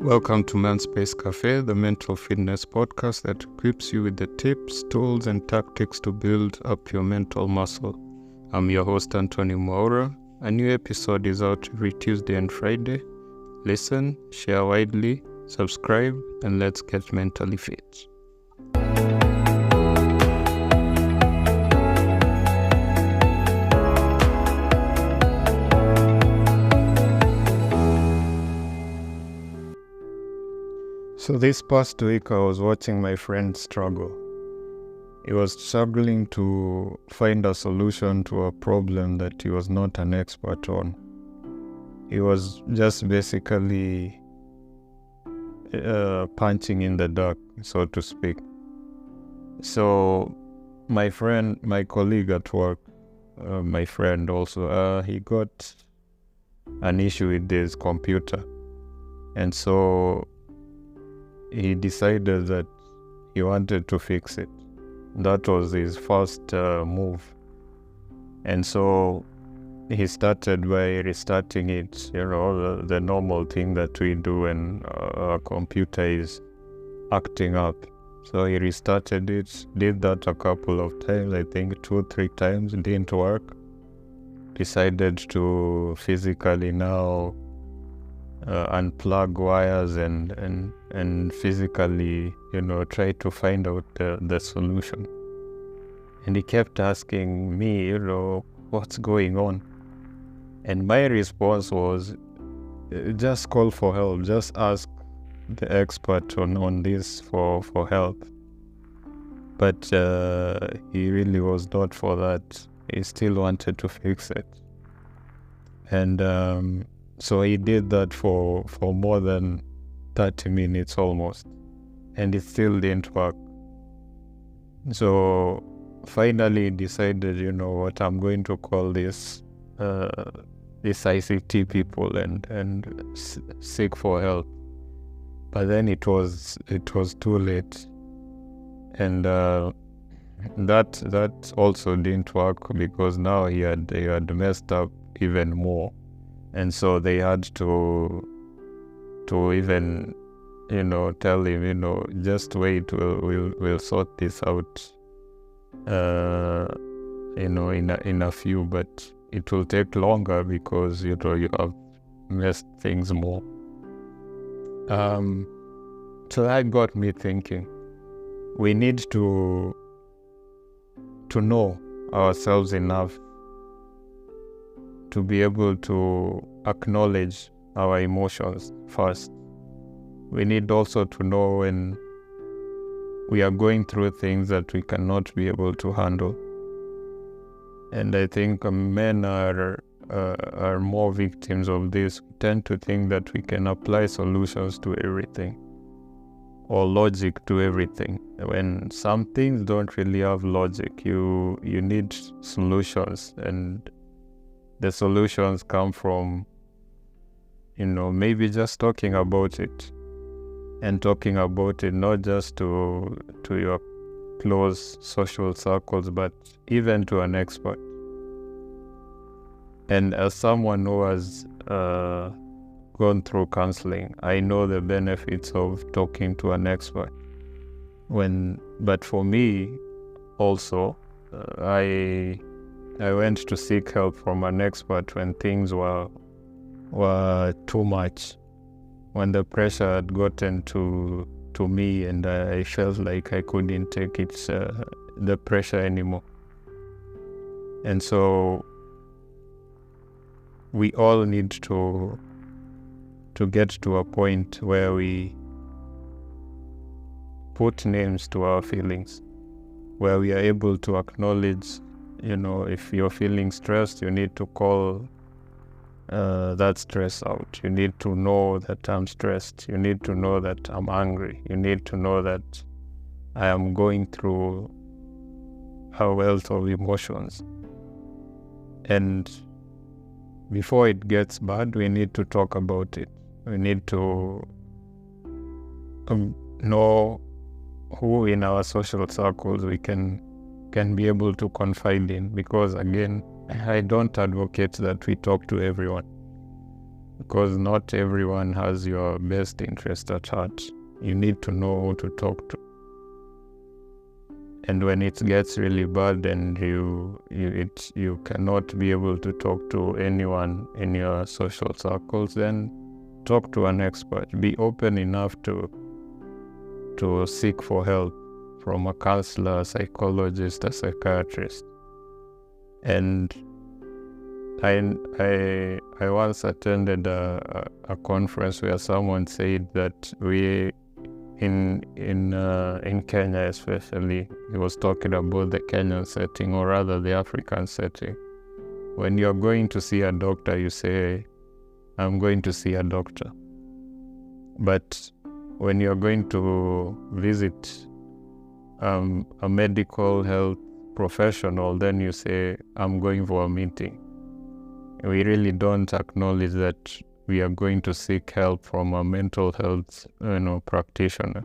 Welcome to Manspace Cafe, the mental fitness podcast that equips you with the tips, tools, and tactics to build up your mental muscle. I'm your host, Anthony Moura. A new episode is out every Tuesday and Friday. Listen, share widely, subscribe, and let's get mentally fit. So this past week, I was watching my friend struggle. He was struggling to find a solution to a problem that he was not an expert on. He was just basically punching in the dark, so to speak. So my colleague at work, my friend also, he got an issue with his computer. And so he decided that he wanted to fix it. That was his first move. And so he started by restarting it, the normal thing that we do when our computer is acting up. So he restarted it, did that a couple of times, I think 2-3 times, it didn't work. Decided to physically now unplug wires and physically, try to find out the solution. And he kept asking me, what's going on? And my response was, just call for help. Just ask the expert on this for help. But he really was not for that. He still wanted to fix it. And so he did that for more than 30 minutes almost, and it still didn't work. So finally he decided, I'm going to call this ICT people and seek for help. But then it was too late, and that also didn't work because now he had messed up even more. And so they had to even, tell him, just wait, we'll sort this out, in a few, but it will take longer because, you have messed things more. So that got me thinking, we need to know ourselves enough to be able to acknowledge our emotions first. We need also to know when we are going through things that we cannot be able to handle. And I think men are more victims of this. We tend to think that we can apply solutions to everything or logic to everything. When some things don't really have logic, you need solutions, and the solutions come from, maybe just talking about it, and talking about it not just to your close social circles, but even to an expert. And as someone who has gone through counseling, I know the benefits of talking to an expert. But for me, also, I went to seek help from an expert when things were too much, when the pressure had gotten to me and I felt like I couldn't take it, the pressure anymore. And so we all need to get to a point where we put names to our feelings, where we are able to acknowledge, if you're feeling stressed, you need to call that stress out. You need to know that I'm stressed. You need to know that I'm angry. You need to know that I am going through a wealth of emotions. And before it gets bad, we need to talk about it. We need to know who in our social circles we can be able to confide in, because again, I don't advocate that we talk to everyone. because not everyone has your best interest at heart. You need to know who to talk to. And when it gets really bad and you cannot be able to talk to anyone in your social circles, then talk to an expert. Be open enough to seek for help from a counselor, a psychologist, a psychiatrist. And I once attended a conference where someone said that we in Kenya especially, he was talking about the Kenyan setting, or rather the African setting. When you're going to see a doctor, you say, I'm going to see a doctor. But when you're going to visit a medical health professional, then you say, I'm going for a meeting. We really don't acknowledge that we are going to seek help from a mental health practitioner.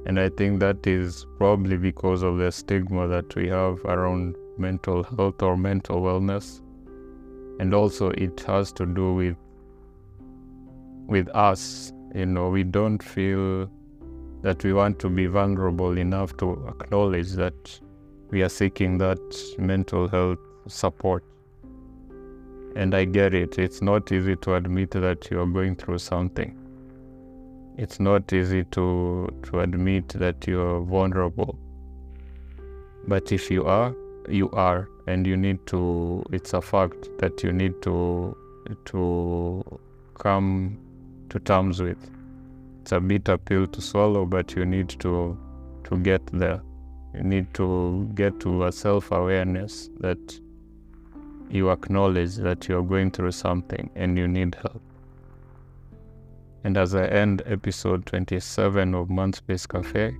And I think that is probably because of the stigma that we have around mental health or mental wellness. And also it has to do with us. We don't feel that we want to be vulnerable enough to acknowledge that we are seeking that mental health support. And I get it. It's not easy to admit that you are going through something. It's not easy to admit that you are vulnerable. But if you are, you are. And you need to, it's a fact that you need to come to terms with. It's a bitter pill to swallow, but you need to get there. You need to get to a self-awareness that you acknowledge that you're going through something and you need help. And as I end episode 27 of Manspace Cafe,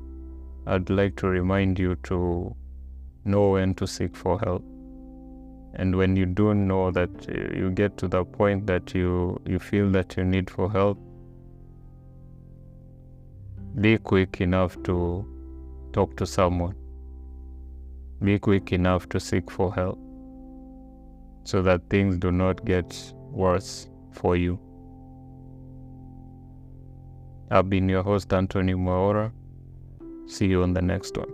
I'd like to remind you to know when to seek for help. And when you do know that you get to the point that you feel that you need for help, be quick enough to talk to someone. Be quick enough to seek for help, so that things do not get worse for you. I've been your host, Anthony Mwaura. See you on the next one.